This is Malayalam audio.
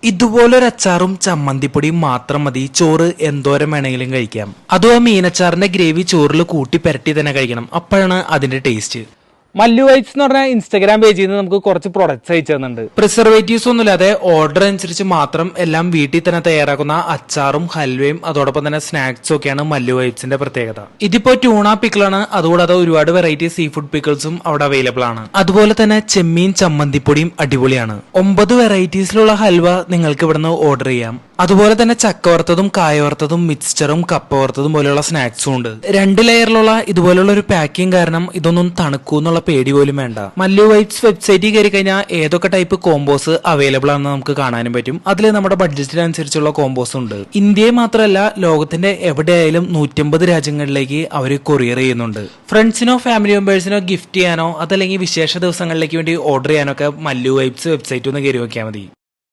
ഇതുപോലൊരു അച്ചാറും ചമ്മന്തിപ്പൊടിയും മാത്രം മതി ചോറ് എന്തോരം വേണമെങ്കിലും കഴിക്കാം. അതും ആ മീനച്ചാറിന്റെ ഗ്രേവി ചോറിൽ കൂട്ടി പെരട്ടി തന്നെ കഴിക്കണം. അപ്പോഴാണ് അതിന്റെ ടേസ്റ്റ്. മല്ലു വൈബ്സ് എന്ന് പറഞ്ഞ ഇൻസ്റ്റാഗ്രാം പേജിൽ നിന്ന് നമുക്ക് കുറച്ച് പ്രൊഡക്ട്സ് അയച്ചു തന്നിട്ടുണ്ട്. പ്രിസർവേറ്റീവ്സ് ഒന്നുമില്ലാതെ ഓർഡർ അനുസരിച്ച് മാത്രം എല്ലാം വീട്ടിൽ തന്നെ തയ്യാറാക്കുന്ന അച്ചാറും ഹൽവയും അതോടൊപ്പം തന്നെ സ്നാക്സും ഒക്കെയാണ് മല്ലു വൈബ്സിന്റെ പ്രത്യേകത. ഇതിപ്പോ ട്യൂണ പിക്കിളാണ്. അതുകൂടാതെ ഒരുപാട് വെറൈറ്റി സീ ഫുഡ് പിക്കിൾസും അവിടെ അവൈലബിൾ ആണ്. അതുപോലെ തന്നെ ചെമ്മീൻ ചമ്മന്തിപ്പൊടിയും അടിപൊളിയാണ്. 9 വെറൈറ്റീസിലുള്ള ഹൽവ നിങ്ങൾക്ക് ഇവിടുന്ന് ഓർഡർ ചെയ്യാം. അതുപോലെ തന്നെ ചക്ക വറുത്തതും കായ വറുത്തതും മിക്സ്ചറും കപ്പ വറുത്തതും പോലെയുള്ള സ്നാക്സും ഉണ്ട്. 2 ലെയറിലുള്ള ഇതുപോലുള്ള ഒരു പാക്കിംഗ് കാരണം ഇതൊന്നും തണുക്കൂന്നുള്ള പേടി പോലും വേണ്ട. മല്ലു വൈബ്സ് വെബ്സൈറ്റിൽ കയറി കഴിഞ്ഞാൽ ഏതൊക്കെ ടൈപ്പ് കോമ്പോസ് അവൈലബിൾ ആണെന്ന് നമുക്ക് കാണാനും പറ്റും. അതിൽ നമ്മുടെ ബഡ്ജറ്റിനനുസരിച്ചുള്ള കോമ്പോസ് ഉണ്ട്. ഇന്ത്യയെ മാത്രമല്ല ലോകത്തിന്റെ എവിടെയായാലും 150 രാജ്യങ്ങളിലേക്ക് അവർ കൊറിയർ ചെയ്യുന്നുണ്ട്. ഫ്രണ്ട്സിനോ ഫാമിലി മെമ്പേഴ്സിനോ ഗിഫ്റ്റ് ചെയ്യാനോ അതല്ലെങ്കിൽ വിശേഷ ദിവസങ്ങളിലേക്ക് വേണ്ടി ഓർഡർ ചെയ്യാനോ ഒക്കെ മല്ലു വൈബ്സ് വെബ്സൈറ്റ് ഒന്ന് കയറി നോക്കിയാൽ മതി.